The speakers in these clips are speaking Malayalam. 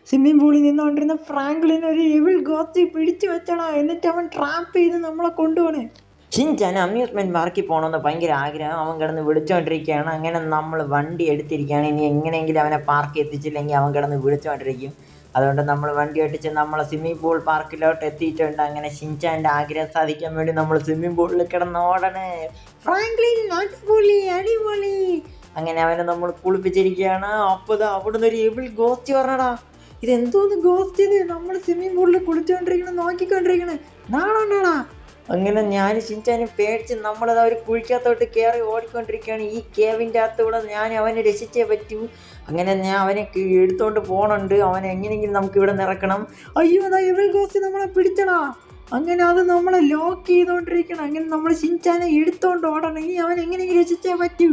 സ്വിമ്മിംഗ് പൂളിൽ നിന്നുകൊണ്ടിരുന്ന ഫ്രാങ്ക്ലിൻ ഒരു എവിൾ ഗോസ്റ്റി പിടിച്ചു വെച്ചടാ. എന്നിട്ട് അവൻ ട്രാപ്പ് ചെയ്ത് നമ്മളെ കൊണ്ടുപോണേ. ഷിൻചാൻ അമ്യൂസ്മെൻറ്റ് പാർക്കിൽ പോകണമെന്ന് ഭയങ്കര ആഗ്രഹം. അവൻ കിടന്ന് വിളിച്ചുകൊണ്ടിരിക്കുകയാണ്. അങ്ങനെ നമ്മൾ വണ്ടി എടുത്തിരിക്കുകയാണ്. ഇനി എങ്ങനെയെങ്കിലും അവനെ പാർക്ക് എത്തിച്ചില്ലെങ്കിൽ അവൻ കിടന്ന് വിളിച്ചുകൊണ്ടിരിക്കും. അതുകൊണ്ട് നമ്മൾ വണ്ടി ഓടിച്ച് നമ്മളെ സ്വിമ്മിംഗ് പൂൾ പാർക്കിലോട്ട് എത്തിയിട്ടുണ്ട്. അങ്ങനെ ഷിൻചാൻ്റെ ആഗ്രഹം സാധിക്കാൻ വേണ്ടി നമ്മൾ സ്വിമ്മിംഗ് പൂളിൽ കിടന്ന് ഓടണേ. ഫ്രാങ്ക്ലിൻ അടിപൊളി അടിപൊളി. അങ്ങനെ അവനെ നമ്മൾ കുളിപ്പിച്ചിരിക്കുകയാണ്. അപ്പോൾ അവിടുന്ന് ഒരു എവിൾ ഗോസ്റ്റി പറഞ്ഞടാ. ഇതെന്തോന്ന് ഗോസ്റ്റ് ഇത്? നമ്മൾ സ്വിമ്മിംഗ് പൂളിൽ കുളിച്ചുകൊണ്ടിരിക്കണം, നോക്കിക്കൊണ്ടിരിക്കണേ. നാളെ അങ്ങനെ ഞാൻ ഷിൻചാനെ പേടിച്ച് നമ്മളത് ഒരു കുഴിക്കകത്തോട്ട് കയറി ഓടിക്കൊണ്ടിരിക്കുകയാണ്. ഈ കേവിൻ്റെ അകത്തൂടെ ഞാൻ അവനെ രക്ഷിച്ചേ പറ്റൂ. അങ്ങനെ ഞാൻ അവനെ എടുത്തുകൊണ്ട് പോകണുണ്ട്. അവനെ എങ്ങനെയെങ്കിലും നമുക്ക് ഇവിടെ നിറക്കണം. അയ്യോ, അതാ എവിൾ ഗോസ്റ്റ് നമ്മളെ പിടിച്ചടാ. അങ്ങനെ അത് നമ്മളെ ലോക്ക് ചെയ്തുകൊണ്ടിരിക്കണം. അങ്ങനെ നമ്മൾ ഷിൻചാനെ എടുത്തോണ്ട് ഓടണം. ഇനി അവൻ എങ്ങനെയെങ്കിലും രക്ഷിച്ചേ പറ്റൂ.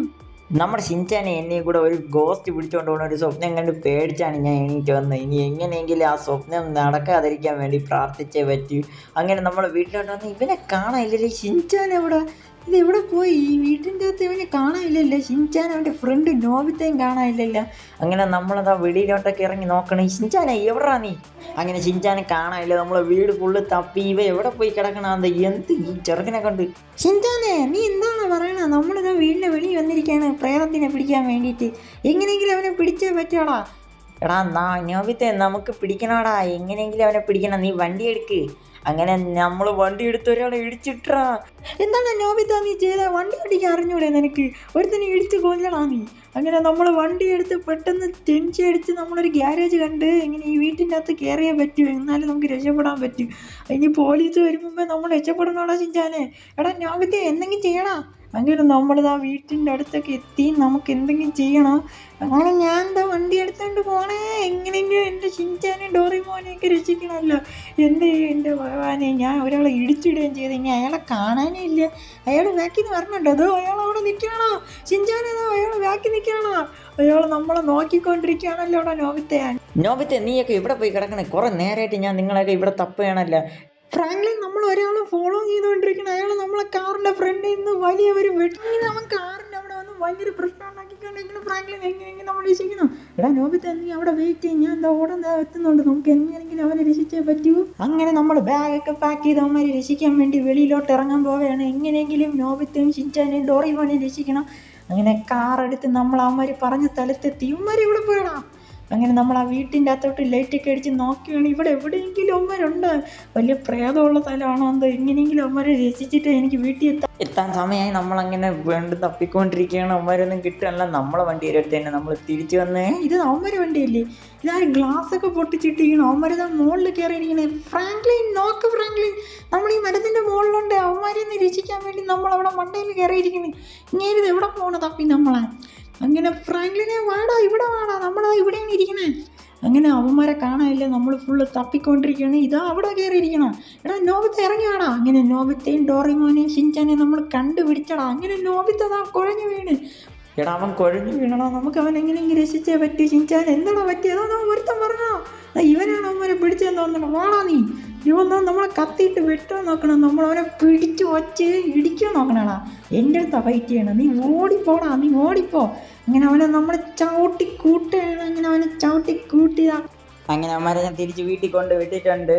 നമ്മുടെ ഷിൻചാനെ എന്നെയും കൂടെ ഒരു ഗോസ്റ്റ് പിടിച്ചുകൊണ്ട് പോകുന്ന ഒരു സ്വപ്നം കണ്ട് പേടിച്ചാണ് ഞാൻ എണീറ്റ് വന്നത്. ഇനി എങ്ങനെയെങ്കിലും ആ സ്വപ്നം നടക്കാതിരിക്കാൻ വേണ്ടി പ്രാർത്ഥിച്ചേ പറ്റൂ. അങ്ങനെ നമ്മൾ വീട്ടിലോട്ട് വന്ന് ഇവനെ കാണാനില്ലല്ലേ. ഷിൻചാൻ എവിടെ? ഇത് എവിടെ പോയി? ഈ വീട്ടിൻ്റെ അകത്ത് ഇവനെ കാണാനില്ലല്ലോ. ഷിൻചാൻ അവൻ്റെ ഫ്രണ്ട് നോബിതയും കാണാനില്ലല്ലോ. അങ്ങനെ നമ്മളതാ വെളിയിലോട്ടൊക്കെ ഇറങ്ങി നോക്കണം. ഷിൻചാനെ എവിടാ നീ? അങ്ങനെ ഷിൻചാനെ കാണാനില്ല. നമ്മളെ വീട് ഫുള്ള് തപ്പി. ഇവ എവിടെ പോയി കിടക്കണത്? എന്ത് ഈ ചെറുക്കനെ കണ്ട്? ഷിൻചാനെ, നീ എന്താണ് പറയണത്? നമ്മളിതാ വീടിൻ്റെ വെളിയിൽ വന്നിരിക്കുകയാണ് പ്രേതത്തിനെ പിടിക്കാൻ വേണ്ടിയിട്ട്. എങ്ങനെയെങ്കിലും അവനെ പിടിച്ചേ പറ്റുവാടാ. എടാ നോബിത്തെ, നമുക്ക് പിടിക്കണോടാ. എങ്ങനെയെങ്കിലും അവനെ പിടിക്കണം. നീ വണ്ടി എടുക്ക്. അങ്ങനെ നമ്മൾ വണ്ടി എടുത്ത് ഒരാളെ ഇടിച്ചിട്ടാ. എന്താണ് നോബിത നീ ചെയ്ത? വണ്ടി ഓടിക്കാൻ അറിഞ്ഞൂടെ നിനക്ക്? ഒരുത്തനെ ഇടിച്ച് കൊല്ലടാ നീ. അങ്ങനെ നമ്മൾ വണ്ടി എടുത്ത് പെട്ടെന്ന് ടെൻഷൻ അടിച്ച് നമ്മളൊരു ഗ്യാരേജ് കണ്ട് ഇങ്ങനെ ഈ വീട്ടിൻ്റെ അകത്ത് കയറിയേ പറ്റൂ. എന്നാലും നമുക്ക് രക്ഷപ്പെടാൻ പറ്റും. ഇനി പോലീസ് വരുമ്പോൾ നമ്മൾ രക്ഷപ്പെടണോടാ ഷിൻചാനെ. എടാ നോബിത, എന്തെങ്കിലും ചെയ്യടാ. അങ്ങനെ നമ്മളിതാ വീട്ടിൻ്റെ അടുത്തൊക്കെ എത്തി. നമുക്ക് എന്തെങ്കിലും ചെയ്യണം. അങ്ങനെ ഞാൻ എന്താ വണ്ടി എടുത്തോണ്ട് പോണേ. എങ്ങനെയെങ്കിലും എൻ്റെ ഷിൻചാനെ ഡോറിമോനെയൊക്കെ രക്ഷിക്കണമല്ലോ. എന്ത് ചെയ്യും എൻ്റെ ഭഗവാനെ? ഞാൻ ഒരാളെ ഇടിച്ചിടുകയും ചെയ്ത്. ഇനി അയാളെ കാണാനേ ഇല്ല. അയാൾ ബാക്കിൽ നിന്ന് വരണുണ്ടോ? അതോ അയാൾ അവിടെ നിൽക്കണോ? ഷിൻചാനേതോ അയാൾ ബാക്കിൽ നിൽക്കണോ? അയാൾ നമ്മളെ നോക്കിക്കൊണ്ടിരിക്കുകയാണല്ലോ അവിടെ. നോബിത്തെ, നീയൊക്കെ ഇവിടെ പോയി കിടക്കണേ. കുറേ നേരമായിട്ട് ഞാൻ നിങ്ങളെയൊക്കെ ഇവിടെ തപ്പുകയാണല്ലോ. ഫ്രാങ്ക്ലിൻ, നമ്മൾ ഒരാളെ ഫോളോ ചെയ്തുകൊണ്ടിരിക്കണം. അയാൾ നമ്മളെ കാറിൻ്റെ ഫ്രണ്ടിൽ നിന്ന് വലിയ ഒരു വെട്ടി അവൻ കാറിൻ്റെ അവിടെ വന്ന് ഭയങ്കര പ്രശ്നം ഉണ്ടാക്കിക്കൊണ്ടിരിക്കണം. ഫ്രാങ്ക്ലിൻ, എങ്ങനെയെങ്കിലും നമ്മൾ രക്ഷിക്കണം. എടാ നോബിത, നീ അവിടെ വെയിറ്റ് ചെയ്യും. ഞാൻ എന്താ ഓടാൻ എത്തുന്നുണ്ട്. നമുക്ക് എങ്ങനെയെങ്കിലും അവനെ രക്ഷിച്ചേ പറ്റൂ. അങ്ങനെ നമ്മൾ ബാഗൊക്കെ പാക്ക് ചെയ്ത് അവന്മാരെ രക്ഷിക്കാൻ വേണ്ടി വെളിയിലോട്ട് ഇറങ്ങാൻ പോവുകയാണ്. എങ്ങനെയെങ്കിലും നോബിത്തയും ഷിൻചാനെയും ഡോറിമോനെയും രക്ഷിക്കണം. അങ്ങനെ കാറെടുത്ത് നമ്മൾ അവന്മാർ പറഞ്ഞ സ്ഥലത്തെത്തി. ഇവന്മാർ ഇവിടെ പോയടാ. അങ്ങനെ നമ്മൾ ആ വീട്ടിൻ്റെ അകത്തോട്ട് ലൈറ്റൊക്കെ അടിച്ച് നോക്കുകയാണ്. ഇവിടെ എവിടെയെങ്കിലും അവന്മാരുണ്ട്. വലിയ പ്രേതമുള്ള സ്ഥലമാണോ എന്തോ. എങ്ങനെയെങ്കിലും അവന്മാരെ രസിച്ചിട്ട് എനിക്ക് വീട്ടിൽ എത്താൻ സമയമായി. നമ്മളങ്ങനെ വീണ്ടും തപ്പിക്കൊണ്ടിരിക്കുകയാണ്. അവന്മാരൊന്നും കിട്ടുകയല്ല. നമ്മളെ വണ്ടി എടുത്ത് തന്നെ നമ്മൾ തിരിച്ചു വന്നേ. ഇത് അവന്മാർ വണ്ടിയല്ലേ? ഇതാരും ഗ്ലാസ്സൊക്കെ പൊട്ടിച്ചിട്ടിരിക്കണം. അവന്മാരിതാ മുകളിൽ കയറിയിരിക്കണേ. ഫ്രാങ്ക്ലിൻ, നോക്ക് ഫ്രാങ്ക്ലിൻ, നമ്മൾ ഈ മരത്തിൻ്റെ മുകളിലുണ്ട്. അവന്മാരെ ഒന്ന് രക്ഷിക്കാൻ വേണ്ടി നമ്മളവിടെ മണ്ടയിൽ കയറിയിരിക്കണേ. ഇങ്ങനെ ഇത് എവിടെ പോകണം തപ്പി നമ്മളെ? അങ്ങനെ ഫ്രാങ്ക്ലിനെ, വാടാ ഇവിടെ വാടാ, നമ്മളാ ഇവിടെയാണ് ഇരിക്കണേ. അങ്ങനെ അവന്മാരെ കാണാനില്ല. നമ്മൾ ഫുള്ള് തപ്പിക്കൊണ്ടിരിക്കുകയാണ്. ഇതാ അവിടെ കയറിയിരിക്കണം. എടാ നോബിത്ത, ഇറങ്ങി വാടാ. അങ്ങനെ നോബിത്തയും ഡോറിമോനെയും ഷിൻചാനെയും നമ്മൾ കണ്ടുപിടിച്ചടാ. അങ്ങനെ നോബിത്ത അതാ കുഴഞ്ഞു വീണ്. എടാ, അവൻ കുഴഞ്ഞു വീണടാ. നമുക്ക് അവൻ എങ്ങനെയെങ്കിലും രക്ഷിച്ചേ പറ്റി. ഷിൻചാൻ, എന്താണോ പറ്റിയതോ? ഒരുത്തം പറഞ്ഞോ ഇവനാണ് അവന്മാരെ പിടിച്ചതെന്ന് തോന്നണം. വാടാ നീ. ഇവന്നോ നമ്മളെ കത്തിയിട്ട് വെട്ടാൻ നോക്കണം. നമ്മളവനെ പിടിച്ച് വച്ച് ഇടിക്കാൻ നോക്കണടാ. എൻ്റെ അടുത്താ ഫൈറ്റ് ചെയ്യണം. നീ ഓടിപ്പോടാ, നീ ഓടിപ്പോ. അങ്ങനെ അവനെ നമ്മൾ ചവിട്ടി കൂട്ടുകയാണ്. അങ്ങനെ അവനെ ചവിട്ടി കൂട്ടിയതാ. അങ്ങനെ അവന്മാരെ ഞാൻ തിരിച്ച് വീട്ടിൽ കൊണ്ട് വിട്ടിട്ടുണ്ട്.